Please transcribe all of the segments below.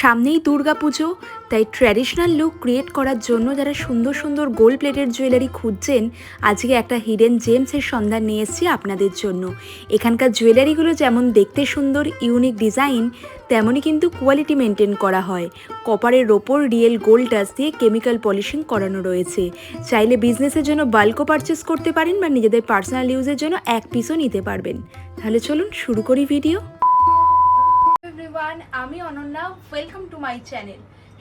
সামনেই দুর্গাপুজো, তাই traditional look create করার জন্য যারা সুন্দর সুন্দর গোল্ড প্লেটেড জুয়েলারি খুঁজছেন, আজকে একটা হিডেন জেমসের সন্ধান নিয়ে এসেছি আপনাদের জন্য। এখানকার জুয়েলারিগুলো যেমন দেখতে সুন্দর, ইউনিক ডিজাইন, তেমনই কিন্তু কোয়ালিটি মেনটেন করা হয়। কপারের ওপর রিয়েল গোল্ড টাচ দিয়ে কেমিক্যাল পলিশিং করানো রয়েছে। চাইলে বিজনেসের জন্য বাল্কও পারচেস করতে পারেন বা নিজেদের পার্সোনাল ইউজের জন্য এক পিসও নিতে পারবেন। তাহলে চলুন শুরু করি ভিডিও। আমি Ananya, welcome to my channel.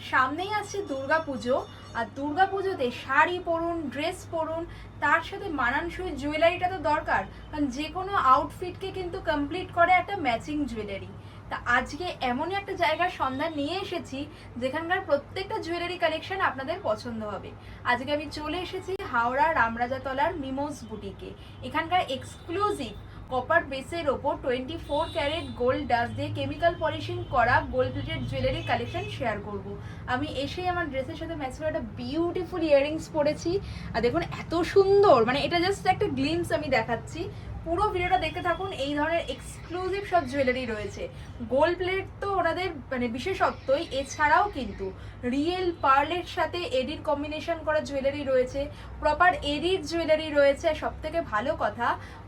সামনেই আসছে দুর্গাপুজো, আর দুর্গাপুজোতে শাড়ি পরুন, ড্রেস পরুন, তার সাথে মানানসই জুয়েলারিটা তো দরকার, কারণ যে কোনো আউটফিটকে কিন্তু কমপ্লিট করে একটা ম্যাচিং জুয়েলারি। তা আজকে এমনই একটা জায়গার সন্ধান নিয়ে এসেছি যেখানকার প্রত্যেকটা জুয়েলারি কালেকশন আপনাদের পছন্দ হবে। আজকে আমি চলে এসেছি হাওড়া রামরাজাতলার মিমোস বুটিকে। এখানকার এক্সক্লুসিভ কপার বেসের ওপর 24 ক্যারেট গোল্ড ডাস্ট দিয়ে কেমিক্যাল পলিশিং করা gold plated jewellery collection share করব। আমি এসেই আমার ড্রেসের সাথে ম্যাচ করে একটা বিউটিফুল ইয়াররিংস পরেছি, আর দেখুন এত সুন্দর, মানে এটা জাস্ট একটা গ্লিমস আমি দেখাচ্ছি। পুরো ভিডিওটা দেখতে থাকুন। এই ধরনের এক্সক্লুসিভ সব জুয়েলারি রয়েছে। গোল্ড প্লেট তো ওনাদের মানে বিশেষত্বই, এছাড়াও কিন্তু রিয়েল পার্লের সাথে এডির কম্বিনেশন করা জুয়েলারি রয়েছে, প্রপার এডির জুয়েলারি রয়েছে। সব থেকে ভালো কথা,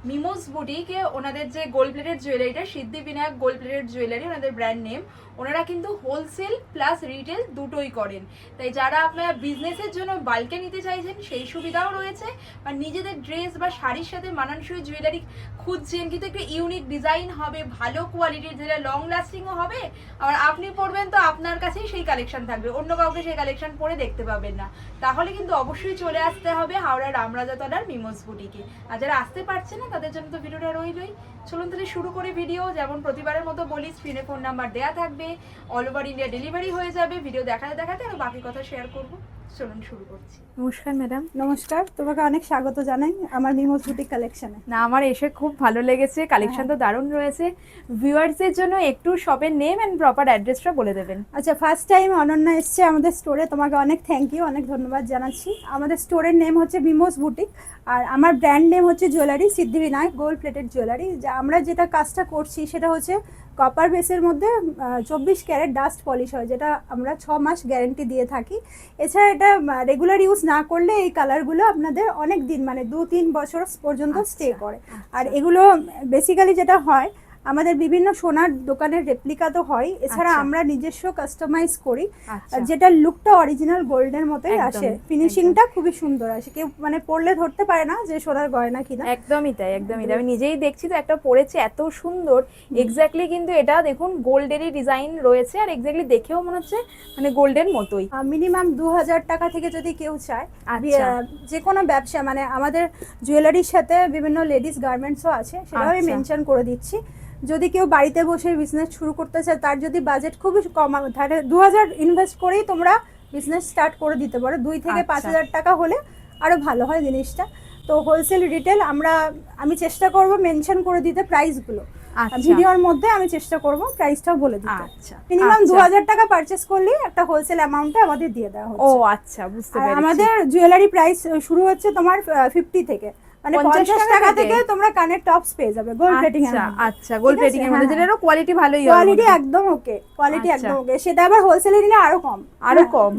মিমোস বুটিকে ওনাদের যে গোল্ড প্লেটেড জুয়েলারিটা, সিদ্ধিবিনায়ক গোল্ড প্লেটেড জুয়েলারি ওনাদের ব্র্যান্ড নেম, ওনারা কিন্তু হোলসেল প্লাস রিটেল দুটোই করেন। তাই যারা আপনারা বিজনেসের জন্য বাল্কে নিতে চাইছেন সেই সুবিধাও রয়েছে, বা নিজেদের ড্রেস বা শাড়ির সাথে মানানসই জুয়েলারি খুঁজছেন কিন্তু একটু ইউনিক ডিজাইন হবে, ভালো কোয়ালিটির, যেটা লং লাস্টিংও হবে, আবার আপনি পরবেন তো আপনার কাছেই সেই কালেকশন থাকবে, অন্য কাউকে সেই কালেকশন পরে দেখতে পাবেন না, তাহলে কিন্তু অবশ্যই চলে আসতে হবে হাওড়া রামরাজাতলার মিমোস বুটিকে। আর যারা আসতে পারছে না তাদের জন্য তো ভিডিওটা রইলই। চলুন তাহলে শুরু করে ভিডিও। যেমন প্রতিবারের মতো বলি, স্ক্রিনে ফোন নাম্বার দেওয়া থাকবে, অল ওভার ইন্ডিয়া ডেলিভারি হয়ে যাবে। ভিডিও দেখাতে দেখাতে আমি বাকি কথা শেয়ার করবো। চলুন শুরু করছি। নমস্কার ম্যাডাম। নমস্কার, তোমাকে অনেক স্বাগত জানাই আমার মিমোস বুটিক কালেকশনে। না, আমার এসে খুব ভালো লেগেছে, কালেকশন তো দারুণ রয়েছে। ভিউয়ার্সদের জন্য একটু শপের নেম এন্ড প্রপার অ্যাড্রেসটা বলে দেবেন। আচ্ছা, ফার্স্ট টাইম অনন্যা এসছে আমাদের স্টোরে, তোমাকে অনেক থ্যাংক ইউ, অনেক ধন্যবাদ জানাচ্ছি। আমাদের স্টোরের নেম হচ্ছে মিমোস বুটিক, আর আমার ব্র্যান্ড নেম হচ্ছে jewellery Siddhivinayak gold plated jewellery. যা আমরা যেটা কাজটা করছি সেটা হচ্ছে কপার বেসের মধ্যে 24 ক্যারেট ডাস্ট পলিশ হয়, যেটা আমরা 6 মাস গ্যারেন্টি দিয়ে থাকি। এছাড়া এটা রেগুলার ইউজ না করলে এই কালারগুলো আপনাদের অনেক দিন, মানে 2-3 বছর পর্যন্ত স্টে করে। আর এগুলো বেসিক্যালি যেটা হয়, আমাদের বিভিন্ন সোনার দোকানের রেপ্লিকা তো হয়, এছাড়া আমরা নিজস্ব কাস্টমাইজ করি, যেটা লুকটা অরিজিনাল গোল্ডের মতোই আসে, ফিনিশিংটা খুবই সুন্দর আসে, কেউ মানে পরলে ধরতে পারে না যে সোনার গয়না কিনা। একদমই তাই, একদমই তাই। আমি নিজেই দেখছি তো, একটা পরেছে এত সুন্দর, এক্স্যাক্টলি কিন্তু এটা দেখুন গোল্ডেরই ডিজাইন রয়েছে, আর এক্স্যাক্টলি দেখেও মনে হচ্ছে মানে গোল্ডের মতোই। মিনিমাম 2000 টাকা থেকে যদি কেউ চায়, যে কোনো ব্যবসা, মানে আমাদের জুয়েলারির সাথে বিভিন্ন লেডিস গার্মেন্টসও আছে, সেটাও আমি মেনশন করে দিচ্ছি। যদি কেউ বাড়িতে বসে বিজনেস শুরু করতে চায়, তার যদি বাজেট খুবই কম, তাহলে 2000 ইনভেস্ট করেই তোমরা বিজনেস স্টার্ট করে দিতে পারো। 2 থেকে 5000 টাকা হলে আরও ভালো হয় জিনিসটা। তো হোলসেল রিটেল আমি চেষ্টা করব মেনশন করে দিতে প্রাইসগুলো, ভিডিওর মধ্যে আমি চেষ্টা করব প্রাইসটাও বলে দিতে। মিনিমাম 2000 টাকা পারচেস করলে একটা হোলসেল অ্যামাউন্টে আমাদের দিয়ে দেওয়া হচ্ছে। ও আচ্ছা, বুঝতে পেরেছি। আমাদের জুয়েলারি প্রাইস শুরু হচ্ছে তোমার 50 থেকে, মানে 50 টাকা থেকে তোমরা কানের টপস পেয়ে যাবে গোল্ড প্লেটিং এর মধ্যে। আচ্ছা, গোল্ড প্লেটিং এর মধ্যে, যেটারও কোয়ালিটি ভালোই হবে, কোয়ালিটি একদম ওকে, কোয়ালিটি একদম ওকে। সেটা আবার হোলসেলে নিলে আরো কম,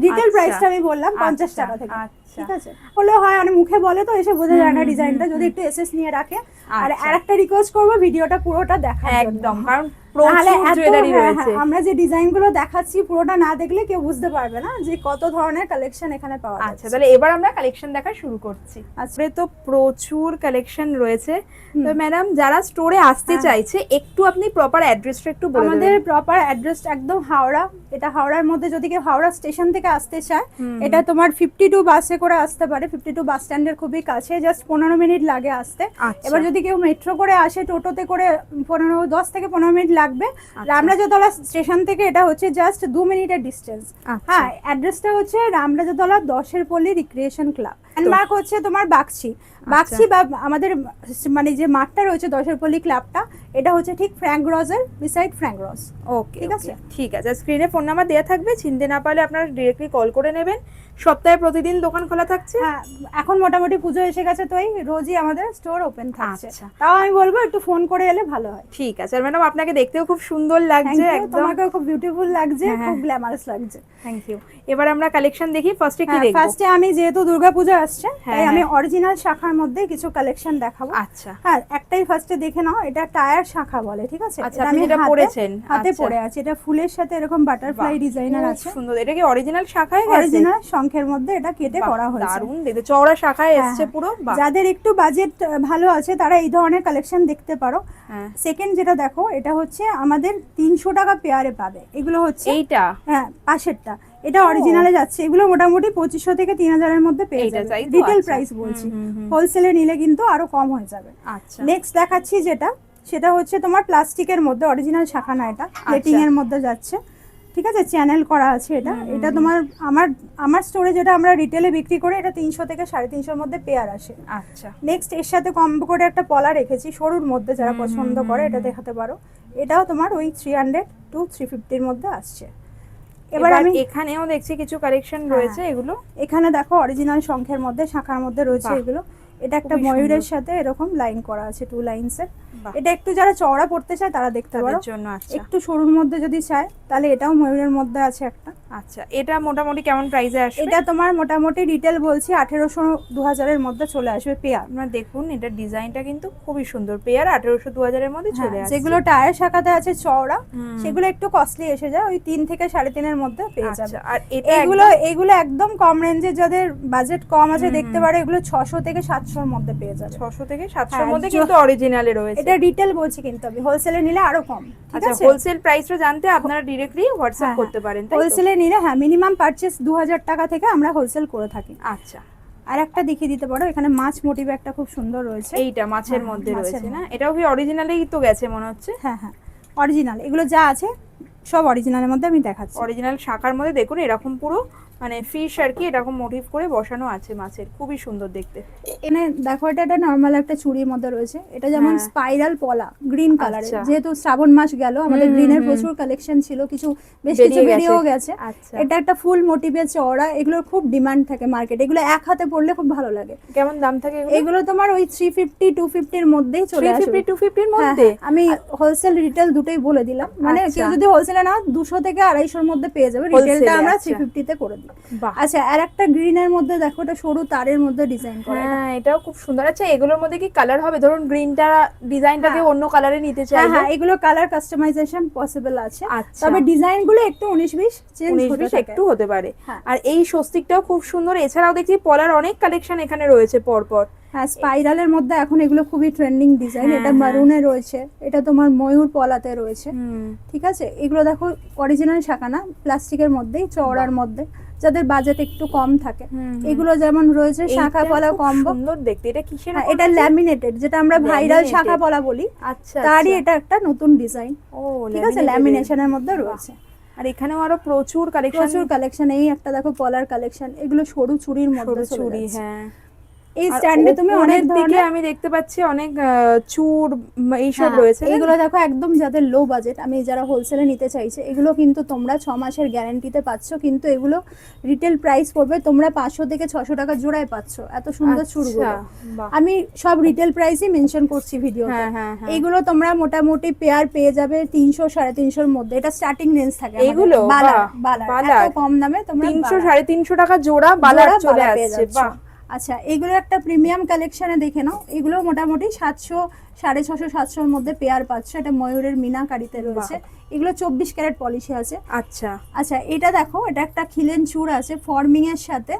রিটেল প্রাইসটা আমি বললাম 50 টাকা থেকে, ঠিক আছে? হলে হয় অনেক মুখে বলে তো এসে বোঝা যায় না ডিজাইনটা, যদি একটু এসএস নিয়ে রাখে। আর আরেকটা রিকোয়েস্ট করব, ভিডিওটা পুরোটা দেখা একদম, কারণ আমরা যে ডিজাইনগুলো দেখাচ্ছি পুরোটা না দেখলে কেউ বুঝতে পারবে না যে কত ধরনের কালেকশন এখানে পাওয়া যায়। আচ্ছা, তাহলে এবার আমরা কালেকশন দেখা শুরু করছি। আসলে তো প্রচুর কালেকশন রয়েছে। তো ম্যাডাম, যারা স্টোরে আসতে চাইছে, একটু আপনি প্রপার অ্যাড্রেসটা একটু বলে দেবেন। আমাদের প্রপার অ্যাড্রেস একদম হাওড়া। এটা হাওড়ার মধ্যে, যদি কেউ হাওড়া স্টেশন থেকে আসতে চায়, এটা তোমার 52 বাসে করে আসতে পারে। 52 বাস স্ট্যান্ডের খুবই কাছে, জাস্ট 15 মিনিট লাগে আসতে। এবার যদি কেউ মেট্রো করে আসে, টোটোতে করে 10 থেকে 15 মিনিট লাগবে। রামরাজাতলা স্টেশন থেকে এটা হচ্ছে জাস্ট 2 মিনিটের ডিস্টেন্স। হ্যাঁ, অ্যাড্রেসটা হচ্ছে রামরাজাতলা 10 পল্লী রিক্রিয়েশন ক্লাব। ল্যান্ডমার্ক হচ্ছে তোমার বাগচি। বাক্সি বা আমাদের মানে যে মাঠটা রয়েছে দশেরপল্লী ক্লাবটা, এটা হচ্ছে ঠিক ফ্র্যাঙ্ক রজের বিসাইড ফ্র্যাঙ্ক রজ। ওকে, ঠিক আছে, ঠিক আছে। স্ক্রিনে ফোন নাম্বার দেওয়া থাকবে, চিনতে না পারলে আপনারা ডিরেক্টলি কল করে নেবেন। সপ্তাহে প্রতিদিন দোকান খোলা থাকছে? হ্যাঁ, এখন মোটামুটি পুজো এসে গেছে তো এই রোজই আমাদের স্টোর ওপেন থাকছে। আচ্ছা। তাও আমি বলবো একটু ফোন করে এলে ভালো হয়। ঠিক আছে। আর ম্যাডাম আপনাকে দেখতেও খুব সুন্দর লাগছে, একদম তোমাকেও খুব বিউটিফুল লাগছে, হ্যাঁ, খুব গ্ল্যামারাস লাগছে। Thank you. এবার আমরা কালেকশন দেখি, ফার্স্টে কি দেখব? ফার্স্টে আমি যেহেতু দুর্গাপূজা আসছে হ্যাঁ, তাই আমি হ্যাঁ। অরিজিনাল শাখার মধ্যে কিছু কালেকশন দেখাবো। আচ্ছা হ্যাঁ, একটাই ফার্স্টে দেখে নাও, এটা টায়ার শাখা বলে, ঠিক আছে? আচ্ছা, এটা আপনি যেটা পরেছেন, হাতে আচ্ছা। পরে আছে, এটা ফুলের সাথে এরকম বাটারফ্লাই বাহ, ডিজাইনার খুব আছে। সুন্দর। এটা কি অরিজিনাল শাখায় গেছে? অরিজিনাল শঙ্খের মধ্যে এটা কেটে বাহ, করা হয়েছে। দারুণ দেখতে, চওড়া শাখায় হ্যাঁ, এসেছে পুরো। বাহ, যাদের একটু বাজেট ভালো আছে তারা এই ধরনের কালেকশন দেখতে পারো। হ্যাঁ। সেকেন্ড যেটা দেখো, এটা হচ্ছে আমাদের 300 টাকা পেয়ারে পাবে। এগুলো হচ্ছে এইটা হ্যাঁ পাশেরটা, এটা ও। অরিজিনালে যাচ্ছে। এগুলো মোটামুটি 2500 থেকে 3000 এর মধ্যে পেয়ে এইটা যাবে, তাই তো? রিটেল আচ্ছা। প্রাইস বলছি। হুম, হুম, হুম। হোলসেলে নিলে কিন্তু আরো কম হয়ে যাবে। আচ্ছা, নেক্সট দেখাচ্ছি যেটা, সেটা হচ্ছে তোমার প্লাস্টিকের মধ্যে, অরিজিনাল শাখা না, এটা প্লেটিং এর মধ্যে যাচ্ছে, ঠিক আছে? চ্যানেল করা আছে এটা। এটা তোমার আমার স্টোরে যেটা আমরা রিটেলে বিক্রি করি, এটা 300 থেকে 350 মধ্যে পেয়ার আসে। আচ্ছা। নেক্সট এর সাথে কম্বো করে একটা পলা রেখেছি সরুর মধ্যে, যারা পছন্দ করে এটা দেখাতে পারো। এটাও তোমার ওই 300 to 350 এর মধ্যে আসছে। এবার আমি এখানেও দেখছি কিছু কালেকশন রয়েছে। এগুলো এখানে দেখো অরিজিনাল শঙ্খের মধ্যে, শাখার মধ্যে রয়েছে বাহ, এগুলো। এটা একটা খুবই ময়ূরের সুন্দর। সাথে এরকম লাইন করা আছে, 2 লাইনসের। বাহ, এটা একটু যারা চওড়া পড়তে চায় তারা দেখতে পারো। তাদের জন্য। আচ্ছা, একটু সরুর মধ্যে যদি চায় তাহলে এটাও ময়ূরের মধ্যে আছে একটা। আচ্ছা। এটা মোটামুটি কেমন প্রাইসে আসবে? এটা তোমার মোটামুটি রিটেল বলছি 1800-2000 এর মধ্যে চলে আসবে পেয়ার। আপনারা দেখুন, এটা ডিজাইনটা কিন্তু খুবই সুন্দর। পেয়ার 1800-2000 এর মধ্যে চলে আসছে। যেগুলো টায়ার শাখাতে আছে চওড়া, হুম। সেগুলো একটু কস্টলি এসে যায়, ওই 3 থেকে 3.5 এর মধ্যে পেয়ে আচ্ছা, যাবে। আর এটা এগুলো একদম কম রেঞ্জে, যাদের বাজেট কম আছে দেখতে পারে, এগুলো 600 থেকে 700 এর মধ্যে পেয়ে যাবে। 600 থেকে 700 এর হ্যাঁ, মধ্যে কিন্তু অরিজিনালে রয়েছে। এটা রিটেল বলছি, কিন্তু আমি হোলসেলে নিলে আরো কম, ঠিক আচ্ছা, আছে? হোলসেল প্রাইসটা জানতে আপনারা ডিরেক্টলি হোয়াটসঅ্যাপ করতে পারেন, তাই তো? হোলসেলে নিলে হ্যাঁ, মিনিমাম পারচেজ 2000 টাকা থেকে আমরা হোলসেল করে থাকি। আচ্ছা, আর একটা দেখিয়ে দিতে পারো, এখানে মাছ মোটিভ একটা খুব সুন্দর রয়েছে। এইটা মাছের হ্যাঁ, মধ্যে মাছের রয়েছে না? মধ্যে। এটাও কি অরিজিনালেই তো গেছে মনে হচ্ছে? হ্যাঁ হ্যাঁ, অরিজিনাল। এগুলো যা আছে সব অরিজিনালের মধ্যে আমি দেখাচ্ছি। অরিজিনাল শাখার মধ্যে দেখুন, এরকম পুরো মানে ফিশ আর কি এরকম মোটিভ করে বসানো আছে মাছের, খুবই সুন্দর দেখতে। এনে দেখো, এটা একটা নরমাল একটা চুড়ির মধ্যে রয়েছে। এটা যেমন হ্যাঁ। স্পাইরাল পলা গ্রিন কালারের, আচ্ছা। যেহেতু শ্রাবণ মাস গেল, আমাদের গ্রিনের প্রচুর কালেকশন ছিল, কিছু বেশ কিছু বেরিয়ে বেরিয়েও গেছে। গেছে। আচ্ছা, এটা একটা ফুল মোটিভের চওড়া, এগুলোর খুব ডিমান্ড থাকে মার্কেটে। এগুলো এক হাতে পড়লে খুব ভালো লাগে। কেমন দাম থাকে এগুলো? এগুলো তোমার ওই 350-250 এর মধ্যেই চলে আসবে। 350-250 এর হ্যাঁ, মধ্যে? হ্যাঁ, আমি হোলসেল রিটেল দুটোই বলে দিলাম। মানে আচ্ছা। কেউ যদি হোলসেলে নাও 200 থেকে 250 এর মধ্যে পেয়ে যাবে। Wholesale-এ, রিটেলটা আমরা আচ্ছা। 350 তে করে দিই। বাহ, আচ্ছা, আর একটা গ্রিনের মধ্যে দেখো, এটা সরু তারের মধ্যে ডিজাইন করা। হ্যাঁ, এটাও খুব সুন্দর। আচ্ছা, এগুলোর মধ্যে কি কালার হবে? ধরুন গ্রিনটা ডিজাইনটাকে হ্যাঁ। অন্য কালারে নিতে হ্যাঁ চাইলে? হ্যাঁ, এগুলো কালার কাস্টমাইজেশন পসিবল আছে। আচ্ছা, তবে ডিজাইনগুলো একটু 19-20 চেঞ্জ 19-20 হতে থাকে। একটু হতে পারে। হ্যাঁ। আর এই স্বস্তিকটাও খুব সুন্দর। এছাড়াও দেখছি পলার অনেক কালেকশন এখানে রয়েছে পরপর। হ্যাঁ, স্পাইরালের মধ্যে এখন এগুলো খুবই ট্রেন্ডিং ডিজাইন। হ্যাঁ, এটা হ্যাঁ। মারুনে রয়েছে, এটা তোমার ময়ূর পলাতে রয়েছে, হুম, ঠিক আছে? এগুলো দেখো অরিজিনাল শাখা না, প্লাস্টিকের মধ্যেই চওড়ার মধ্যে, যাদের বাজেট একটু কম থাকে। হুম, এগুলো যেমন রয়েছে শাখা এইটা পলা খুব কম্বো। সুন্দর দেখতে। এটা কিসের হ্যাঁ, উপর এটা রয়েছে? ল্যামিনেটেড, যেটা আমরা ভাইরাল Laminated। শাখা পলা বলি, আচ্ছা, তারই আচ্ছা। এটা একটা নতুন ডিজাইন, ও, ঠিক আছে? laminated-এর। ল্যামিনেশনের মধ্যে রয়েছে। আর এখানেও আরো প্রচুর কালেকশন, প্রচুর কালেকশন। এই একটা দেখো পলার কালেকশন, এগুলো সরু চুড়ির মধ্যে সরু চলে চুড়ি। যাচ্ছে। হ্যাঁ, এই আর স্ট্যান্ডে তুমি অনেক ওপরের দিকে ধরনের আমি দেখতে পাচ্ছি অনেক চূড় এইসব হ্যাঁ, রয়েছে। এইগুলো দেখো একদম যাদের লো বাজেট, আমি যারা হোলসেলে নিতে চাইছে, এগুলো কিন্তু তোমরা 6 মাসের গ্যারান্টিতে পাচ্ছ। কিন্তু এগুলো রিটেল প্রাইস পড়বে তোমরা 500 থেকে 600 টাকা জোড়ায় পাচ্ছ, এত সুন্দর চুড়গুলো। বাহ, আমি সব রিটেল প্রাইসই মেনশন করছি ভিডিওতে। হ্যাঁ, হ্যাঁ, হ্যাঁ। এইগুলো তোমরা মোটামুটি পেয়ার পেয়ে যাবে 300-350 এর মধ্যে। এটা স্টার্টিং রেঞ্জ থাকে আমাদের। এইগুলো? বালার বাহ, বালার বালার। এত কম দামে তোমরা 300-350 টাকা জোড়া বালার জোড়া চলে বালা পেয়ে আসছে। যাচ্ছ। বাহ, আচ্ছা, এগুলো একটা প্রিমিয়াম কালেকশনে দেখে নাও। এগুলো মোটামুটি 700, 650-700 এর মধ্যে পেয়ার পাচ্ছ। এটা ময়ূরের মিনাকারিতে রয়েছে। এগুলো 24 ক্যারেট পলিশে আছে। আচ্ছা, আচ্ছা, এটা দেখো, এটা একটা খিলেন চূড় আছে ফর্মিং এর সাথে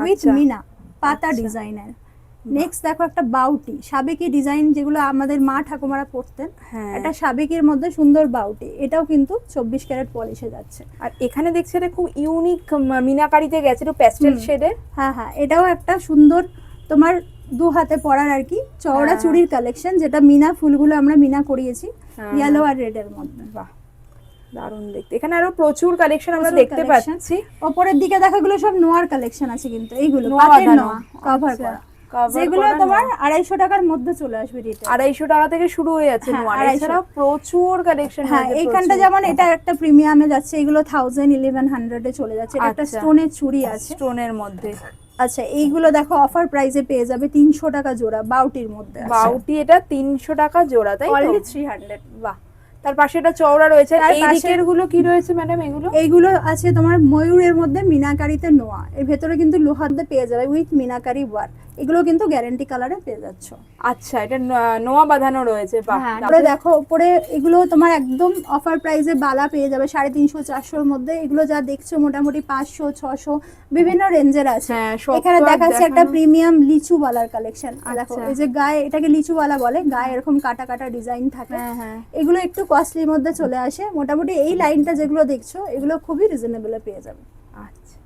উইথ আচ্ছা। মিনা পাতা আচ্ছা। ডিজাইনের। নেক্সট দেখো একটা বাউটি, সাবেকি ডিজাইন, যেগুলো আমাদের মা ঠাকুমারা পরতেন। হ্যাঁ। এটা সাবেকির মধ্যে সুন্দর বাউটি, এটাও কিন্তু 24 ক্যারেট পলিশে যাচ্ছে। আর এখানে দেখছি এটা খুব ইউনিক মিনাকারিতে গেছে, একটু প্যাস্টেল শেডের। হ্যাঁ হ্যাঁ, এটাও একটা সুন্দর তোমার 2 হাতে পরার আর কি চওড়া হ্যাঁ। চুড়ির কালেকশন, যেটা মিনা ফুলগুলো আমরা মিনা করিয়েছি হ্যাঁ। ইয়েলো আর রেড এর মধ্যে। বাহ, দারুণ দেখতে। এখানে আরো প্রচুর কালেকশন আমরা প্রচুর দেখতে collection। পাচ্ছি। ওপরের দিকে দেখা, এগুলো সব নোয়ার কালেকশন আছে, কিন্তু এইগুলো নোয়া পাতের বাঁধানো। নোয়া কভার আচ্ছা, করা। যেগুলো তোমার 250 টাকার মধ্যে চলে আসবে রিটেল। 250 টাকা থেকে শুরু হয়ে যাচ্ছে হ্যাঁ, নোয়া। 250 এছাড়া প্রচুর কালেকশন হ্যাঁ, রয়েছে। এইখানটা যেমন এটা একটা প্রিমিয়ামে যাচ্ছে, এগুলো 1000-1100 এ চলে যাচ্ছে। এটা একটা আচ্ছা। স্টোনের চুড়ি আছে। স্টোনের মধ্যে। আচ্ছা, এইগুলো দেখো অফার প্রাইসে পেয়ে যাবে 300 টাকা জোড়া, বাউটির মধ্যে আছে। বাউটি এটা 300 টাকা জোড়া, তাই তো? অনলি 300। বাহ। তার পাশে এটা চওড়া রয়েছে। তার এই পাশে- দিকের গুলো কি রয়েছে ম্যাডাম এগুলো? এইগুলো আছে তোমার ময়ূরের মধ্যে মিনাকারিতে নোয়া, এর ভেতরে কিন্তু লোহাতে পেয়ে যাবে উইথ মিনাকারি ওয়ার্ক। এগুলো কিন্তু গ্যারান্টি কালারে পেয়ে যাচ্ছ। আচ্ছা, এটা নোয়া বাঁধানো রয়েছে। বাহ। হ্যাঁ, তারপরে দেখো উপরে এগুলো তোমার একদম অফার প্রাইসে বালা পেয়ে যাবে 350-400 মধ্যে। এগুলো যা দেখছো মোটামুটি 500-600 বিভিন্ন রেঞ্জের আছে। হ্যাঁ, সব এখানে তো আর দেখাচ্ছে একটা দেখানো- প্রিমিয়াম লিচু বালার কালেকশন। দেখো আচ্ছা। এই যে গায়ে, এটাকে লিচু বালা বলে, গায়ে এরকম কাটা কাটা ডিজাইন থাকে। হ্যাঁ হ্যাঁ। এগুলো একটু কস্টলির মধ্যে চলে আসে। মোটামুটি এই লাইনটা যেগুলো দেখছো এগুলো খুবই রিজনেবলে পেয়ে যাবে। আচ্ছা।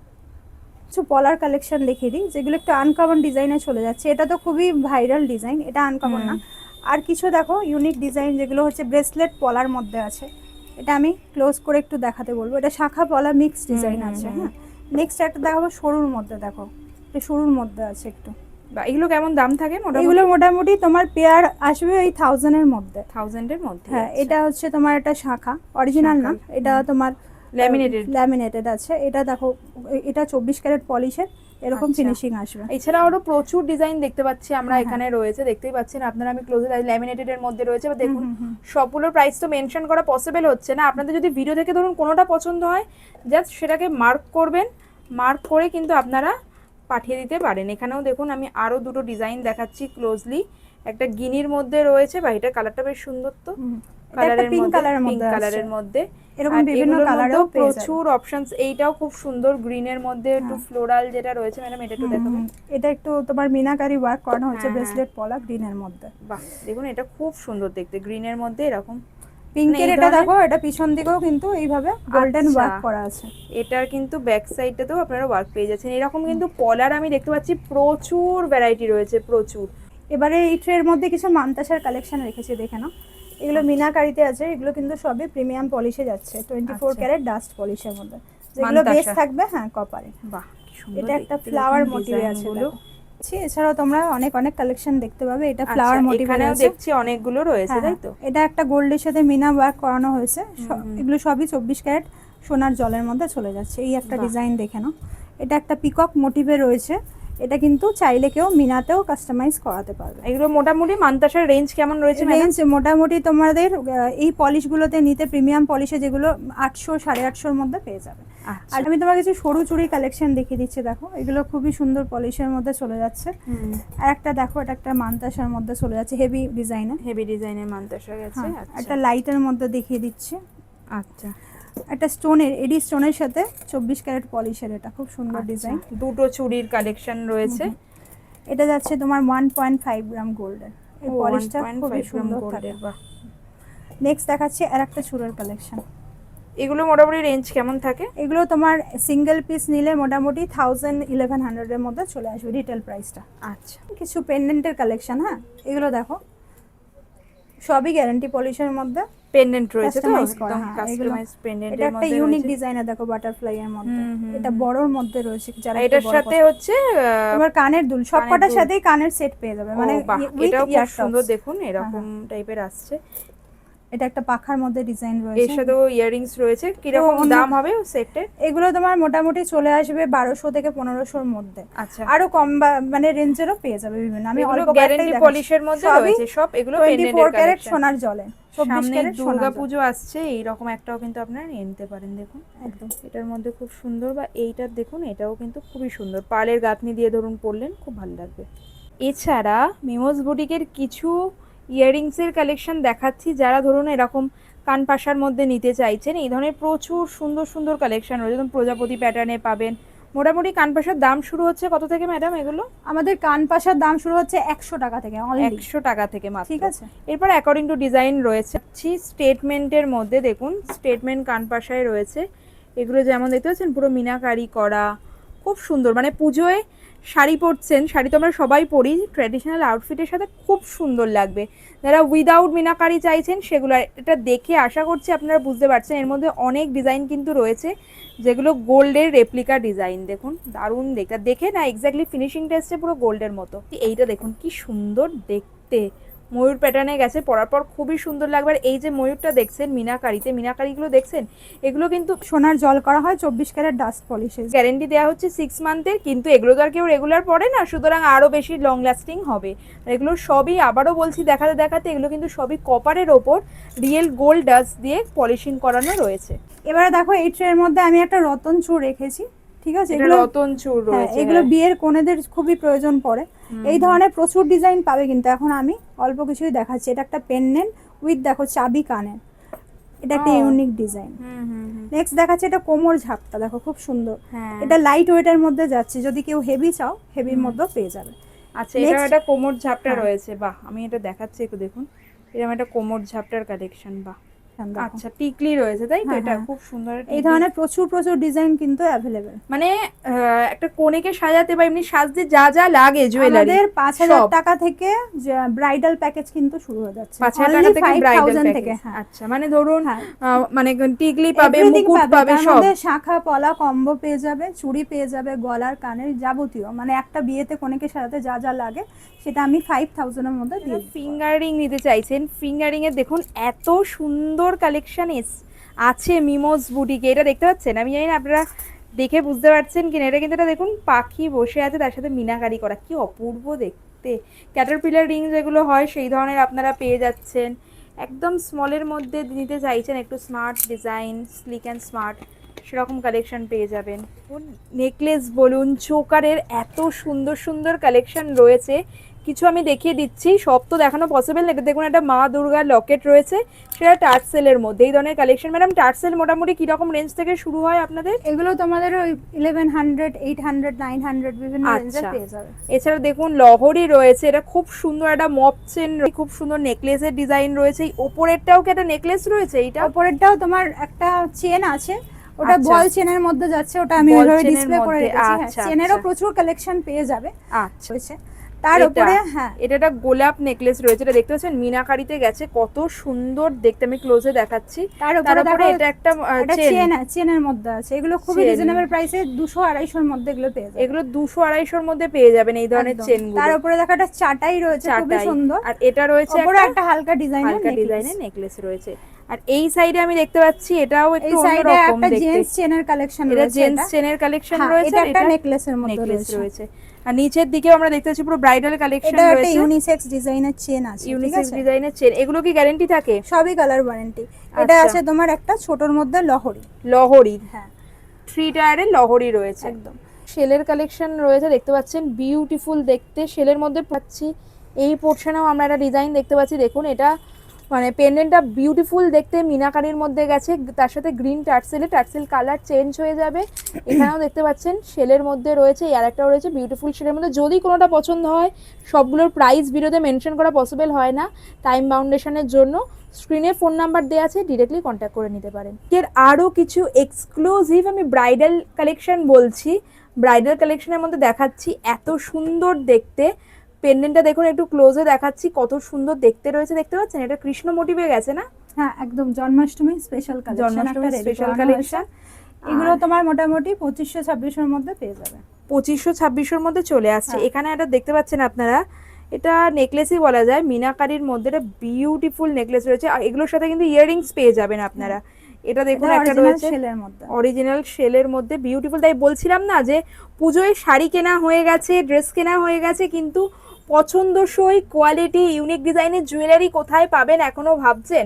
কিছু পলার কালেকশন দেখিয়ে দিই যেগুলো একটু আনকমন ডিজাইনে চলে যাচ্ছে। এটা তো খুবই ভাইরাল ডিজাইন, এটা আনকমন না। আর কিছু দেখো ইউনিক ডিজাইন যেগুলো হচ্ছে ব্রেসলেট পলার মধ্যে আছে। এটা আমি ক্লোজ করে একটু দেখাতে বলবো। এটা শাখা পলা মিক্স ডিজাইন আছে। হ্যাঁ, নেক্সট একটা দেখাবো সরুর মধ্যে। দেখো এটা সরুর মধ্যে আছে একটু। বা এগুলো কেমন দাম থাকে মোটামুটি? এগুলো মোটামুটি তোমার পেয়ার আসবে ওই 1000 এর মধ্যে। 1000 এর মধ্যে। হ্যাঁ, এটা হচ্ছে তোমার একটা শাখা, অরিজিনাল না, এটা তোমার ল্যামিনেটেড আছে। এটা দেখো, এটা 24 ক্যারেট পলিশের এরকম আচ্ছা। ফিনিশিং আসবে। এছাড়া আরো প্রচুর ডিজাইন দেখতে পাচ্ছি আমরা হ্যাঁ, এখানে রয়েছে, দেখতেই পাচ্ছেন আপনারা। আমি ক্লোজে ল্যামিনেটেড এর মধ্যে রয়েছে। বা দেখুন হুম, হুম। সবগুলোর প্রাইস তো মেনশন করা পসিবল হচ্ছে না। আপনাদের যদি ভিডিও থেকে ধরুন কোনোটা পছন্দ হয়, জাস্ট সেটাকে মার্ক করবেন, মার্ক করে কিন্তু আপনারা পাঠিয়ে দিতে পারেন। এখানেও দেখুন আমি আরো দুটো ডিজাইন দেখাচ্ছি ক্লোজলি। একটা গিনির মধ্যে রয়েছে, বা এটা কালারটা বেশ সুন্দর তো, কালারের পিঙ্ক মধ্যে, কালারের পিঙ্ক মধ্যে কালারের মধ্যে। এরকম আর বিভিন্ন এগুলোর কালারেও মধ্যেও পেয়ে যাবে। প্রচুর অপশনস। এইটাও খুব সুন্দর গ্রিনের মধ্যে একটু ফ্লোরাল যেটা রয়েছে। ম্যাডাম এটা একটু দেখাবেন? এটা একটু তোমার মিনাকারি ওয়ার্ক করানো হচ্ছে, হ্যাঁ, ব্রেসলেট পলা গ্রিনের মধ্যে। বাহ, দেখুন এটা খুব সুন্দর দেখতে, গ্রিনের মধ্যে এরকম পিঙ্কের এই এটা ধরনের- দেখো, এটা পিছন দিকেও কিন্তু এইভাবে গোল্ডেন আচ্ছা। ওয়ার্ক করা আছে। এটার কিন্তু ব্যাক সাইডটাতেও আপনারা ওয়ার্ক পেয়ে যাচ্ছেন। এরকম কিন্তু পলার আমি দেখতে পাচ্ছি প্রচুর ভ্যারাইটি রয়েছে, প্রচুর। এবারে এই ট্রের মধ্যে কিছু মান্তাসার কালেকশন রেখেছি, দেখে নাও। এগুলো মিনাকারিতে আছে, এগুলো কিন্তু সবই প্রিমিয়াম পলিশে যাচ্ছে, 24 আচ্ছা। ক্যারেট ডাস্ট পলিশের মধ্যে, যেগুলো বেস মান্তাসা। থাকবে। হ্যাঁ, কপারে। বাহ, কি সুন্দর এটা একটা দেখতে ফ্লাওয়ার দেখুন মোটিভে আছে ডিজাইনগুলো। এছাড়াও তোমরা অনেক অনেক কালেকশন দেখতে পাবে। এটা আচ্ছা, ফ্লাওয়ার মোটিভে এখানেও আছে। দেখছি অনেকগুলো রয়েছে, হ্যাঁ, তাই তো? এটা একটা গোল্ডের সাথে মিনা ওয়ার্ক করানো হয়েছে। এগুলো সবই 24 ক্যারেট সোনার জলের মধ্যে চলে যাচ্ছে। এই একটা বাহ। ডিজাইন দেখে নাও। এটা একটা পিকক মোটিভে রয়েছে। এটা কিন্তু চাইলে কেউ মিনাতেও কাস্টমাইজ করাতে পারবে। এগুলো মোটামুটি মান্তাসার রেঞ্জ কেমন রয়েছে ম্যাডাম? রেঞ্জ মোটামুটি তোমাদের এই পলিশগুলোতে নিতে, প্রিমিয়াম পলিশে যেগুলো 800 850 মধ্যে পেয়ে যাবে। আচ্ছা। আর আমি তোমার কিছু সরু চুড়ি কালেকশন দেখিয়ে দিচ্ছি। দেখো এগুলো খুবই সুন্দর পলিশের মধ্যে চলে যাচ্ছে। আর একটা দেখো, এটা একটা মান্তাসার মধ্যে চলে যাচ্ছে, হেভি ডিজাইনে। হেভি ডিজাইনের মান্তাসা গেছে। আচ্ছা একটা লাইটের মধ্যে দেখিয়ে দিচ্ছি। আচ্ছা। একটা স্টোনের, এডি স্টোনের সাথে 24 ক্যারেট পলিশের, এটা খুব সুন্দর ডিজাইন। দুটো চুড়ির কালেকশন রয়েছে। এটা যাচ্ছে তোমার 1.5 গ্রাম গোল্ডের। এই পলিশটা খুবই সুন্দর থাকে। বাহ। নেক্সট দেখাচ্ছি আর একটা চুড়ের কালেকশন। এগুলো মোটামুটি রেঞ্জ কেমন থাকে? এগুলো তোমার সিঙ্গেল পিস নিলে মোটামুটি 1000-1100 এর মধ্যে চলে আসবে রিটেল প্রাইসটা। আচ্ছা। কিছু পেন্ডেন্টের কালেকশন। হ্যাঁ, এগুলো দেখো সবই গ্যারান্টি পলিশের মধ্যে পেন্ডেন্ট রয়েছে তো, কাস্টমাইজ করা। একদম হ্যাঁ, কাস্টমাইজ এটা পেন্ডেন্টের একটা মধ্যে ইউনিক রয়েছে। ডিজাইনের দেখো, বাটারফ্লাই এর মধ্যে। এটা বড়র মধ্যে রয়েছে, যারা আর একটু এটার বড় সাথে পছন্দ। হচ্ছে তোমার কানের দুল, সবকটার সাথেই কানের সেট পেয়ে যাবে, মানে উইথ এটাও খুব ইয়ার সুন্দর টপস। দেখুন, এরকম টাইপের আসছে। এটা একটা পাখার মধ্যে ডিজাইন এর রয়েছে। সাথেও ইয়াররিংস রয়েছে। কিরকম দাম হবে সেটের? এগুলো তোমার মোটামুটি চলে আসবে 1200 থেকে 1500 এর মধ্যে। আচ্ছা। আরো কম মানে রেঞ্জেরও পেয়ে যাবে বিভিন্ন। আমি এগুলো অল্প গ্যারান্টি পলিশের মধ্যে রয়েছে সব। এগুলো 24 ক্যারেট পেন্ডেন্টের সোনার জলে, 24 সামনে ক্যারেট দুর্গাপুজো আসছে, এইরকম একটাও কিন্তু আপনারা নিয়ে নিতে পারেন। দেখুন একদম এটার মধ্যে খুব সুন্দর। বা এইটার দেখুন, এটাও কিন্তু খুবই সুন্দর, পালের গাঁথনি দিয়ে ধরুন পরলেন খুব ভালো লাগবে। এছাড়া মিমোস বুটিকের কিছু ইয়াররিংসের কালেকশন দেখাচ্ছি। যারা ধরুন এরকম কানপাশার মধ্যে নিতে চাইছেন, এই ধরনের প্রচুর সুন্দর সুন্দর কালেকশন রয়েছে। যেমন প্রজাপতি প্যাটার্নে পাবেন। মোটামুটি কানপাশার দাম শুরু হচ্ছে কত থেকে ম্যাডাম এগুলো? আমাদের কানপাশার দাম শুরু হচ্ছে 100 টাকা থেকে, অনলি 100 টাকা থেকে মাত্র। ঠিক আছে। এরপর অ্যাকর্ডিং টু ডিজাইন রয়েছে স্টেটমেন্টের মধ্যে। দেখুন স্টেটমেন্ট কানপাশায় রয়েছে। এগুলো যেমন দেখতে পাচ্ছেন পুরো মিনাকারি করা, খুব সুন্দর। মানে পুজোয় শাড়ি পরছেন, শাড়ি তো আমরা সবাই পরি, ট্র্যাডিশনাল আউটফিটের সাথে খুব সুন্দর লাগবে। যারা উইদাউট মিনাকারি চাইছেন সেগুলো, এটা দেখে আশা করছি আপনারা বুঝতে পারছেন এর মধ্যে অনেক ডিজাইন কিন্তু রয়েছে যেগুলো গোল্ডের রেপ্লিকা ডিজাইন। দেখুন দারুণ দেখতে, দেখে না এক্স্যাক্টলি ফিনিশিংটা এসছে পুরো গোল্ডের মতো। এইটা দেখুন কি সুন্দর দেখতে, ময়ূর প্যাটার্নে গেছে, পরার পর খুবই সুন্দর লাগবে। আর এই যে ময়ূরটা দেখছেন মিনাকারিতে, মিনাকারিগুলো দেখছেন এগুলো কিন্তু সোনার জল করা হয় 24 ক্যারেট ডাস্ট পলিশে। গ্যারেন্টি দেওয়া হচ্ছে 6 মান্থের, কিন্তু এগুলো তো আর কেউ রেগুলার পরে না, সুতরাং আরও বেশি লং লাস্টিং হবে। আর এগুলো সবই, আবারও বলছি দেখাতে দেখাতে, এগুলো কিন্তু সবই কপারের ওপর রিয়েল গোল্ড ডাস্ট দিয়ে পলিশিং করানো রয়েছে। এবারে দেখো এই ট্রের মধ্যে আমি একটা রতন চূড় রেখেছি, ঠিক আছে? এগুলো রতন চূড় রয়েছে, এগুলো বিয়ের কোণেদের খুবই প্রয়োজন পড়ে। এই ধরনের প্রচুর ডিজাইন পাবে, কিন্তু এখন আমি অল্প কিছুই দেখাচ্ছি। এটা একটা পেন্ডেন্ট উইথ দেখো চাবি কানের, এটা একটা ইউনিক ডিজাইন। নেক্সট দেখাচ্ছে এটা কোমর ঝাপটা, দেখো খুব সুন্দর। এটা লাইট ওয়েটের মধ্যে যাচ্ছে, যদি কেউ হেভি চাও হেভির মধ্যেও পেয়ে যাবে। আচ্ছা, এটা একটা কোমর ঝাপটা রয়েছে, বাহ আমি এটা দেখাচ্ছি একটু দেখুন, এরকম একটা কোমর ঝাপটার কালেকশন, বাহ। আচ্ছা, টিকলি রয়েছে তাই তো? এটা খুব সুন্দর। এই ধরনের প্রচুর প্রচুর ডিজাইন কিন্তু অ্যাভেলেবেল। মানে একটা কনেকে সাজাতে বা এমনি সাজতে যা যা লাগে জুয়েলারি, আমাদের 5000 টাকা থেকে ব্রাইডাল প্যাকেজ কিন্তু শুরু হয়ে যাচ্ছে। 5000 টাকা থেকে ব্রাইডাল থেকে। আচ্ছা, মানে ধরুন মানে টিকলি পাবে, মুকুট পাবে, সব আমাদের শাখা পলা কম্বো পেয়ে যাবে, চুড়ি পেয়ে যাবে, গলার কানের যাবতীয়, মানে একটা বিয়েতে কনেকে সাজাতে যা যা লাগে সেটা আমি 5000 এর মধ্যে দিয়ে। ফিঙ্গারিং নিতে চাইছেন, ফিঙ্গারিং এর দেখুন এত সুন্দর কালেকশন আছে মিমোস বুটিকে। এটা দেখতে পাচ্ছেন, আমি জানি না আপনারা দেখে বুঝতে পারছেন কিনা, এটা কিন্তু এটা দেখুন পাখি বসে আছে, তার সাথে মিনাকারি করা, কি অপূর্ব দেখতে। ক্যাটারপিলার রিং যেগুলো হয় সেই ধরনের আপনারা পেয়ে যাচ্ছেন। একদম স্মলের মধ্যে নিতে চাইছেন, একটু smart design, slick and smart, সেরকম কালেকশন পেয়ে যাবেন। নেকলেস বলুন, চোকারের এত সুন্দর সুন্দর কালেকশন রয়েছে। কিছু আমি দেখিয়ে দিচ্ছি, সব তো দেখানো পসিবল না। এটা দেখুন একটা মা দুর্গার লকেট রয়েছে, সেটা টার্সেলের মধ্যে। এই ধরনের কালেকশন ম্যাডাম, টার্সেল মোটামুটি কিরকম রেঞ্জ থেকে শুরু হয় আপনাদের? এগুলো তোমাদের ওই 1100, 800, 900 বিভিন্ন রেঞ্জে পেয়ে যাবে। এছাড়া দেখুন লহরি রয়েছে, এটা খুব সুন্দর একটা মপ চেন, খুব সুন্দর নেকলেসের ডিজাইন রয়েছে। এই ওপরেরটাও কি একটা নেকলেস রয়েছে? এইটা ওপরেরটাও তোমার একটা চেন আছে, ওটা বল চেনের মধ্যে যাচ্ছে, ওটা আমি ওইভাবে ডিসপ্লে করে রেখেছি। চেনেরও প্রচুর কালেকশন পেয়ে যাবে। আচ্ছা, তার উপরে এটা একটা গোলাপ নেকলেস রয়েছে, এটা দেখতে পাচ্ছেন মিনাকারিতে গেছে, কত সুন্দর দেখতে, আমি ক্লোজে দেখাচ্ছি। তার উপরে এটা একটা চেন, চেনের মধ্যে আছে। এগুলো খুবই রিজনেবল প্রাইসে 200-250 এর মধ্যে এগুলো পেয়ে যাবেন। এগুলো 200-250 এর মধ্যে পেয়ে যাবেন এই ধরনের চেনগুলো। তার উপরে দেখা একটা চাটাই রয়েছে, খুবই সুন্দর। আর এটা রয়েছে একটা হালকা ডিজাইনের নেকলেস রয়েছে। আর এই সাইডে আমি দেখতে পাচ্ছি এটাও একটু অন্যরকম দেখতে, জেন্টস চেনের কালেকশন রয়েছে। এটা জেন্টস চেনের কালেকশন রয়েছে, এটা একটা নেকলেসের মধ্যে রয়েছে। আর নিচের দিকেও আমরা দেখতে পাচ্ছি পুরো ব্রাইডাল কালেকশন রয়েছে। এটা একটা ইউনিসেক্স ডিজাইনের চেন আছে, ইউনিসেক্স ডিজাইনের চেন। এগুলো কি গ্যারান্টি থাকে? সবই কালার ওয়ারেন্টি। এটা আছে তোমার একটা ছোটর মধ্যে লহরি, হ্যাঁ 3 টায়ারের লহরি রয়েছে একদম। শেলের কালেকশন রয়েছে, দেখতে পাচ্ছেন বিউটিফুল দেখতে, শেলের মধ্যে পাচ্ছি। এই পোর্শনেও আমরা একটা ডিজাইন দেখতে পাচ্ছি, দেখুন এটা মানে পেন্ডেন্টটা বিউটিফুল দেখতে, মিনাকারির মধ্যে গেছে, তার সাথে গ্রিন টার্সেল কালার চেঞ্জ হয়ে যাবে। এখানেও দেখতে পাচ্ছেন শেলের মধ্যে রয়েছে, আর একটাও রয়েছে বিউটিফুল শেলের মধ্যে। যদি কোনোটা পছন্দ হয়, সবগুলোর প্রাইস ভিডিওতে মেনশন করা পসিবল হয় না টাইম বাউন্ডেশনের জন্য, স্ক্রিনে ফোন নাম্বার দেওয়া আছে, ডিরেক্টলি কন্ট্যাক্ট করে নিতে পারেন। এর আরও কিছু এক্সক্লুসিভ আমি ব্রাইডাল কালেকশন বলছি, ব্রাইডাল কালেকশনের মধ্যে দেখাচ্ছি, এত সুন্দর দেখতে। পেন্ডেন্টটা দেখুন, একটু ক্লোজে দেখাচ্ছি, কত সুন্দর দেখতে রয়েছে, দেখতে পাচ্ছেন? এটা কৃষ্ণ মোটিভে গেছে না? হ্যাঁ একদম, জন্মাষ্টমী স্পেশাল কালেকশন। এগুলো তোমার মোটামুটি 2500-2600 এর মধ্যে পেয়ে যাবে। 2500-2600 এর মধ্যে চলে আসছে। এখানে একটা দেখতে পাচ্ছেন আপনারা, এটা নেকলেসই বলা যায়, মিনাকারির মধ্যে একটা বিউটিফুল নেকলেস রয়েছে। আর এগুলোর সাথে কিন্তু ইয়াররিংস পেয়ে যাবেন আপনারা। এটা দেখুন একটা রয়েছে অরিজিনাল শেলের মধ্যে, বিউটিফুল। তাই বলছিলাম না যে পুজোয় শাড়ি কেনা হয়ে গেছে, ড্রেস কেনা হয়ে গেছে, কিন্তু পছন্দসই কোয়ালিটি ইউনিক ডিজাইনের জুয়েলারি কোথায় পাবেন এখনো ভাবছেন?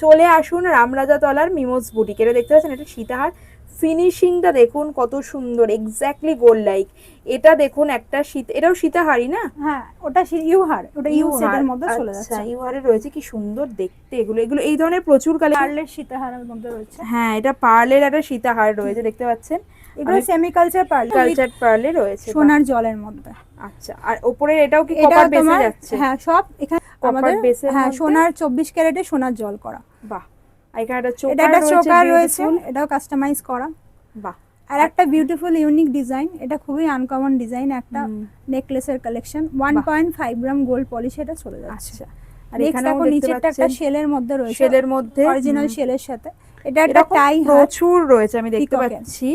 চলে আসুন রামরাজাতলার মিমোস বুটিক। এটা দেখতে পাচ্ছেন, এটা সীতাহার, ফিনিশিংটা দেখুন কত সুন্দর, এক্স্যাক্টলি গোল্ড লাইক। এটা দেখুন একটা এটাও সীতাহারই না? হ্যাঁ ওটা ইউহার, ওটা ইউ সেটের মধ্যে চলে যাচ্ছে। আচ্ছা, ইউহারে রয়েছে, কি সুন্দর দেখতে এগুলো। এই ধরনের প্রচুর পার্লের সীতাহারের মধ্যে রয়েছে। হ্যাঁ, এটা পার্লের একটা সীতাহার রয়েছে, দেখতে পাচ্ছেন? এগুলো সেমি কালচার পার্লে রয়েছে, সোনার জলের মধ্যে। আচ্ছা, আর উপরে এটাও কি কপার বেসে যাচ্ছে? হ্যাঁ সব এখানে আমাদের সোনার 24 ক্যারেটে সোনার জল করা। বাহ। এখানে একটা চোকার রয়েছে, এটাও কাস্টমাইজ করা। বাহ। আর একটা বিউটিফুল ইউনিক ডিজাইন, এটা খুবই আনকমন ডিজাইন, একটা নেকলেসের কালেকশন 1.5 গ্রাম গোল্ড পলিশ এটা চলে যাচ্ছে। আচ্ছা, আর নেক্সট এখানেও দেখো দেখতে নিচেরটা একটা পাচ্ছেন শেলের মধ্যে রয়েছে, শেলের মধ্যে অরিজিনাল শেলের সাথে। এটা একটা এরকম টাই প্রচুর রয়েছে, আমি দেখতে পিককের। পাচ্ছি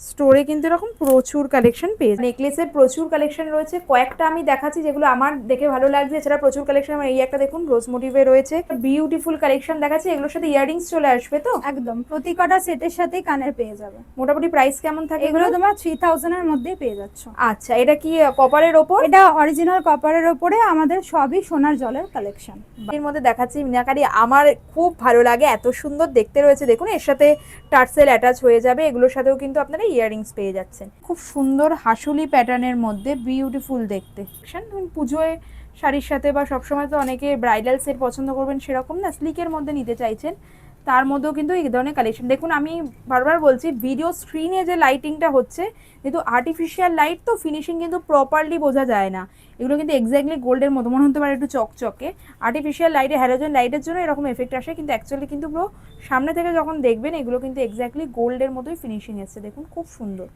স্টোরে কিন্তু এরকম প্রচুর কালেকশন পেয়ে নেকলেসের প্রচুর কালেকশন রয়েছে। কয়েকটা আমি দেখাচ্ছি যেগুলো আমার দেখে ভালো লাগছে, এছাড়া প্রচুর কালেকশন আমার এই একটা দেখুন রোজ মোটিভে রয়েছে, বিউটিফুল কালেকশন দেখাচ্ছি। এগুলোর সাথে ইয়াররিংস চলে আসবে তো একদম প্রতি কটা সেটের সাথে কানের পেয়ে যাবে। মোটামুটি প্রাইস কেমন থাকে এগুলো তোমার 3000 এর মধ্যেই পেয়ে যাচ্ছ। আচ্ছা, এটা কি কপারের ওপর? এটা অরিজিনাল কপারের ওপরে, আমাদের সবই সোনার জলের কালেকশন। এর মধ্যে দেখাচ্ছি মিনাকারি, আমার খুব ভালো লাগে, এত সুন্দর দেখতে রয়েছে। দেখুন এর সাথে টার্সেল অ্যাটাচ হয়ে যাবে, এগুলোর সাথেও কিন্তু আপনারা ইয়াররিংস পেয়ে যাচ্ছেন। খুব সুন্দর হাসুলি প্যাটার্নের মধ্যে বিউটিফুল দেখতে। পুজোয় শাড়ির সাথে বা সবসময় তো অনেকে ব্রাইডাল সেট পছন্দ করবেন, সেরকম না স্লিকের মধ্যে নিতে চাইছেন, তার মধ্যেও কিন্তু এই ধরনের কালেকশন। দেখুন আমি বারবার বলছি, ভিডিও স্ক্রিনে যে লাইটিংটা হচ্ছে, যেহেতু আর্টিফিশিয়াল লাইট তো ফিনিশিং কিন্তু প্রপারলি বোঝা যায় না। এগুলো কিন্তু এক্স্যাক্টলি গোল্ডের মতো মনে হতে পারে, একটু চকচকে। আর্টিফিশিয়াল লাইটে হ্যালোজেন লাইটের জন্য এরকম এফেক্ট আসে, কিন্তু অ্যাকচুয়ালি কিন্তু পুরো সামনে থেকে যখন দেখবেন এগুলো কিন্তু এক্স্যাক্টলি গোল্ডের মতোই ফিনিশিং এসছে। দেখুন খুব সুন্দর।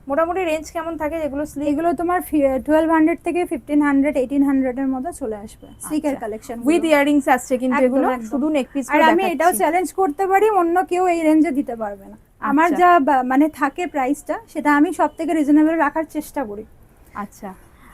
মোটামুটি রেঞ্জ কেমন থাকে যেগুলো স্লিক? এগুলো তোমার 1200 থেকে 1500 1800 এর মধ্যে চলে আসবে স্লিকের কালেকশন উইথ ইয়াররিংস আসছে কিন্তু একদম, এগুলো একদম। শুধু নেক পিস। আর আমি এটাও চ্যালেঞ্জ করতে পারি, অন্য কেউ এই রেঞ্জে দিতে পারবে না। আমার যা মানে থাকে প্রাইসটা, সেটা আমি সবথেকে রিজনেবল রাখার চেষ্টা করি। আচ্ছা,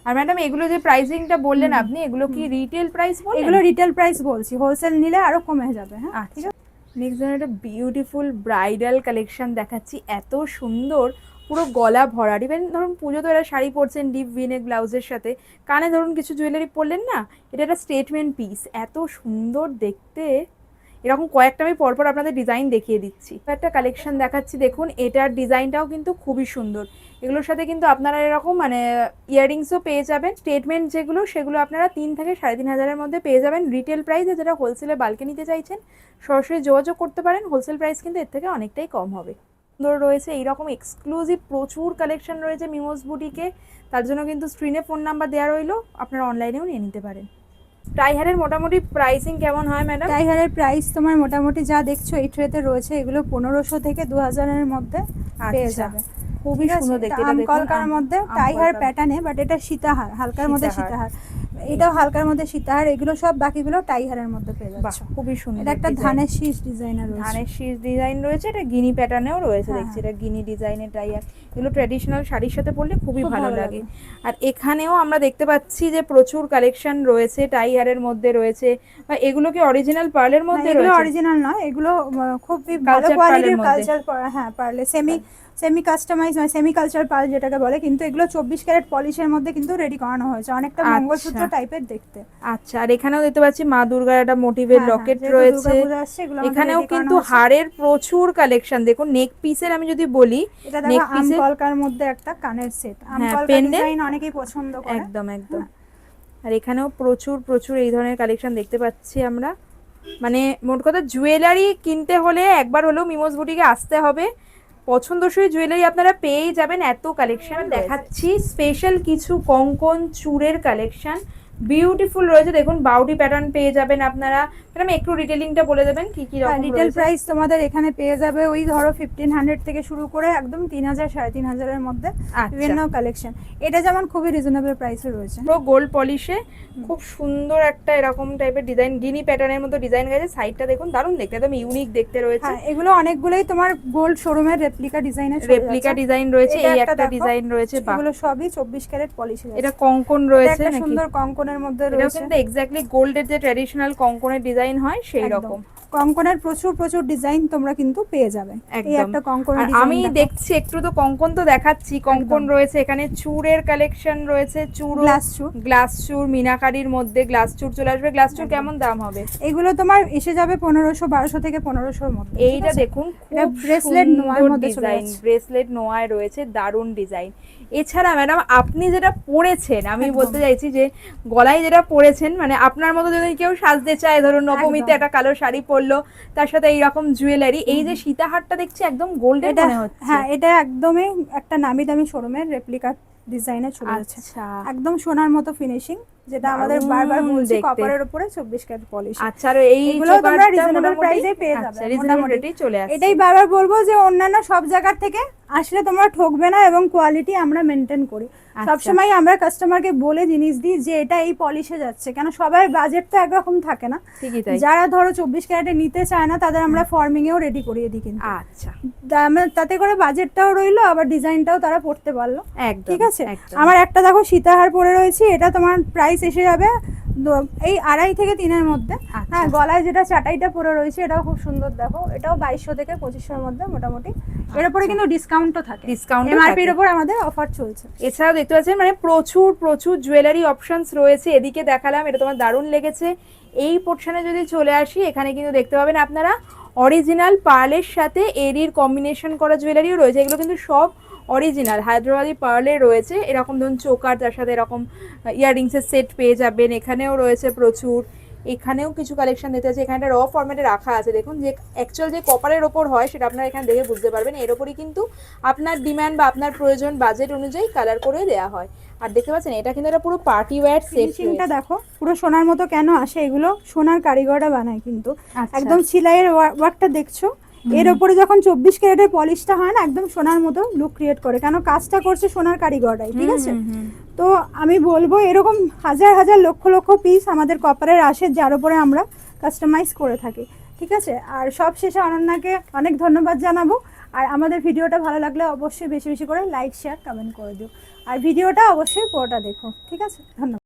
আর ম্যাডাম এগুলো যে প্রাইসিংটা বললেন আপনি, এগুলো কি রিটেল প্রাইস বললেন? এগুলো রিটেল প্রাইস বলছি, হোলসেল নিলে আরো কমে যাবে। হ্যাঁ, ঠিক আছে। নেক্সট একটা বিউটিফুল ব্রাইডাল কালেকশন দেখাচ্ছি, এত সুন্দর, পুরো গলা ভরা। ইভেন ধরুন পুজো তো এরা শাড়ি পরছেন ডিপ ভিনেক ব্লাউজের সাথে, কানে ধরুন কিছু জুয়েলারি পরলেন না, এটা একটা স্টেটমেন্ট পিস, এত সুন্দর দেখতে। এরকম কয়েকটা আমি পরপর আপনাদের ডিজাইন দেখিয়ে দিচ্ছি। একটা কালেকশন দেখাচ্ছি, দেখুন এটার ডিজাইনটাও কিন্তু খুবই সুন্দর। এগুলোর সাথে কিন্তু আপনারা এরকম মানে ইয়াররিংসও পেয়ে যাবেন। স্টেটমেন্ট যেগুলো সেগুলো আপনারা 3 থেকে 3500 মধ্যে পেয়ে যাবেন রিটেল প্রাইসে। যেটা হোলসেলে বাল্কে নিতে চাইছেন সরাসরি যোগাযোগ করতে পারেন, হোলসেল প্রাইস কিন্তু এর থেকে অনেকটাই কম হবে। সুন্দর রয়েছে এইরকম এক্সক্লুসিভ প্রচুর কালেকশন রয়েছে মিমোস বুটিকে, তার জন্য কিন্তু স্ক্রিনে ফোন নাম্বার দেওয়া রইলো, আপনারা অনলাইনেও নিয়ে নিতে পারেন। টাই হারের মোটামুটি প্রাইসিং কেমন হয় ম্যাডাম? টাই হারের প্রাইস তোমার মোটামুটি যা দেখছো এই ট্রেতে রয়েছে, এগুলো 1500 থেকে 2000 এর মধ্যে পেয়ে যাবে। খুবই সুন্দর দেখতে। এটা দেখুন কলকার মধ্যে টাই হার প্যাটার্নে, বাট এটা সীতাহার, হালকার মধ্যে সীতাহার, এটাও হালকার মধ্যে সীতাহার। এগুলো সব বাকিগুলো টাই হারের মধ্যে পেয়ে যাচ্ছে। খুবই সুন্দর। এটা একটা ধানের শীষ ডিজাইনার রয়েছে, ধানের শীষ ডিজাইন রয়েছে, এটা গিনি প্যাটার্নেও রয়েছে দেখছি। এটা গিনি ডিজাইনের টাই হার, এগুলো ট্র্যাডিশনাল শাড়ির সাথে পরলে খুবই ভালো লাগে। আর এখানেও আমরা দেখতে পাচ্ছি যে প্রচুর কালেকশন রয়েছে টাই হারের মধ্যে রয়েছে। বা এগুলো কি অরিজিনাল পার্লের মধ্যে রয়েছে? এগুলো অরিজিনাল নয়, এগুলো খুবই ভালো কোয়ালিটির কালচার, হ্যাঁ পার্লে সেমি কাস্টমাইজ নয়, সেমি কালচার পার্ল যেটাকে বলে, কিন্তু এগুলো 24 ক্যারেট পলিশের মধ্যে কিন্তু রেডি করানো হয়েছে, অনেকটা মঙ্গলসূত্র টাইপের দেখতে। আচ্ছা, আর এখানেও দেখতে পাচ্ছি মা দুর্গার একটা মোটিভের লকেট রয়েছে। এখানেও কিন্তু হারের প্রচুর কালেকশন। দেখুন নেক পিসের আমি যদি বলি, এটা দেখো আমকলকার মধ্যে একটা কানের সেট, আমকলকা ডিজাইন অনেকেই পছন্দ করে। একদম একদম। আর এখানেও প্রচুর এই ধরনের কালেকশন দেখতে পাচ্ছি আমরা। মানে মোট কথা জুয়েলারি কিনতে হলে একবার হলেও মিমোস বুটিকে আসতে হবে, পছন্দসই জুয়েলারি আপনারা পেয়েই যাবেন, এত কালেকশন দেখাচ্ছি। স্পেশাল কিছু কঙ্কন চূড়ের কালেকশন বিউটিফুল রয়েছে, দেখুন বাউটি প্যাটার্ন পেয়ে যাবেন আপনারা। ম্যাডাম একটু রিটেলিংটা বলে দেবেন কি কি রকম রিটেল প্রাইস তোমাদের এখানে পেয়ে যাবে ওই ধরো 1500 থেকে শুরু করে একদম 3000 3500 এর মধ্যে বিভিন্ন কালেকশন। এটা যেমন খুবই রিজনেবল প্রাইসে রয়েছে, পুরো গোল্ড পলিশে খুব সুন্দর একটা এরকম টাইপের ডিজাইন, গিনি প্যাটার্নের মতো ডিজাইন গেছে। সাইডটা দেখুন দারুণ দেখতে, একদম ইউনিক দেখতে রয়েছে। এগুলো অনেকগুলোই তোমার গোল্ড শোরুমের রেপ্লিকা ডিজাইন রয়েছে। এই একটা ডিজাইন রয়েছে, এগুলো সবই 24 ক্যারেট পলিশে। এটা কঙ্কন রয়েছে, একটা সুন্দর কঙ্কনের মধ্যে রয়েছে। এটা কিন্তু এক্স্যাক্টলি গোল্ডের যে ট্র্যাডিশনাল কঙ্কনের ডিজাইন হয় সেই রকম। কঙ্কনের প্রচুর ডিজাইন তোমরা কিন্তু পেয়ে যাবে। এই একটা কঙ্কনের ডিজাইন আমি দেখছি, একটু তো কঙ্কন তো দেখাচ্ছি, কঙ্কন রয়েছে এখানে, চূড়ের কালেকশন রয়েছে, গ্লাস চূড় মিনাকারির মধ্যে গ্লাস চূড় চলে আসবে। গ্লাস চূড় কেমন দাম হবে? এগুলো তোমার এসে যাবে 1500 থেকে 1200 এর মধ্যে। এইটা দেখুন ব্রেসলেট নোয়ার মধ্যে ডিজাইন, ব্রেসলেট নোয়ায় রয়েছে, দারুণ ডিজাইন। এছাড়া ম্যাডাম আপনি যেটা পরেছেন, আমি বলতে চাইছি যে গলায় যেটা পরেছেন, মানে আপনার মতো যদি কেউ সাজতে চায়, ধরুন নবমীতে একটা কালো শাড়ি পরলো, তার সাথে এইরকম জুয়েলারি, এই যে সীতাহারটা দেখছি একদম গোল্ডের মনে হচ্ছে। হ্যাঁ, এটা একদমই একটা নামি দামি শোরুমের রেপ্লিকা ডিজাইনে চলে যাচ্ছে, একদম সোনার মতো ফিনিশিং, যেটা আমাদের বারবার বলছি কপারের উপরে 24 ক্যারেট পলিশ। আচ্ছা, আর এইগুলো তোমরা রিজনেবল প্রাইসে পেয়ে যাবে, রিজনেবল রেটেই চলে আসছে। এটাই বারবার বলবো যে অন্যান্য সব জায়গা থেকে আসলে তোমরা ঠকবে না এবং কোয়ালিটি আমরা মেনটেন করি। আচ্ছা। সবসময় আমরা কাস্টমারকে বলে জিনিস দিই যে এটা এই পলিশে যাচ্ছে, কেন সবার বাজেট তো একরকম থাকে না। ঠিকই তাই। যারা ধরো 24 ক্যারেটে নিতে চায় না তাদের আমরা ফর্মিং এও রেডি করিয়ে দিই কিন্তু। আচ্ছা, তাতে করে বাজেটটাও রইলো, আবার ডিজাইনটাও তারা পড়তে পারলো। একদম ঠিক আছে। একদম। আমার একটা দেখো সীতাহার পরে রয়েছে, এটা তোমার প্রাইস এসে যাবে এই 2.5 থেকে 3-এর মধ্যে। আচ্ছা। হ্যাঁ, গলায় যেটা চাটাইটা পরে রয়েছে এটাও খুব সুন্দর, দেখো এটাও 2200 থেকে 2500-এর মধ্যে মোটামুটি। এর উপরে কিন্তু ডিসকাউন্টও থাকে, ডিসকাউন্ট এমআরপির উপর আমাদের অফার চলছে। এছাড়াও দেখতে পাচ্ছেন মানে প্রচুর প্রচুর জুয়েলারি অপশনস রয়েছে। এদিকে দেখালাম, এটা তোমার দারুণ লেগেছে। এই পোর্শনে যদি চলে আসি, এখানে কিন্তু দেখতে পাবেন আপনারা অরিজিনাল পার্লের সাথে এরির কম্বিনেশন করা জুয়েলারিও রয়েছে। এগুলো কিন্তু সব অরিজিনাল হায়দ্রাবাদি পার্লের রয়েছে। এরকম ধরুন চোকার, তার সাথে এরকম ইয়াররিংসের সেট পেয়ে যাবেন। এখানেও রয়েছে প্রচুর, এখানেও কিছু কালেকশন দেখতে পাচ্ছি। এখানে র ফরম্যাটে রাখা আছে, দেখুন যে অ্যাকচুয়াল যে কপারের ওপর হয় সেটা আপনারা এখানে দেখে বুঝতে পারবেন। এর ওপরই কিন্তু আপনার ডিমান্ড বা আপনার প্রয়োজন বাজেট অনুযায়ী কালার করে দেওয়া হয়। আর দেখতে পাচ্ছেন এটা কিন্তু একটা পুরো পার্টি ওয়্যার সেট। ফিনিশিংটা দেখো পুরো সোনার মতো কেন আসে, এগুলো সোনার কারিগররা বানায় কিন্তু। আচ্ছা। একদম সেলাইয়ের ওয়ার্কটা দেখছো, এর উপরে যখন 24 ক্যারেটের পলিশটা হয় না, একদম সোনার মতো লুক ক্রিয়েট করে, কেন কাজটা করছে সোনার কারিগররাই। ঠিক আছে। তো আমি বলবো এরকম হাজার হাজার লক্ষ লক্ষ পিস আমাদের কপারের আসে, যার উপরে আমরা কাস্টমাইজ করে থাকি। ঠিক আছে। আর সব শেষে অনন্যাকে অনেক ধন্যবাদ জানাবো। আর আমাদের ভিডিওটা ভালো লাগলে অবশ্যই বেশি বেশি করে লাইক শেয়ার কমেন্ট করে দিও, আর ভিডিওটা অবশ্যই পুরোটা দেখো। ঠিক আছে, ধন্যবাদ।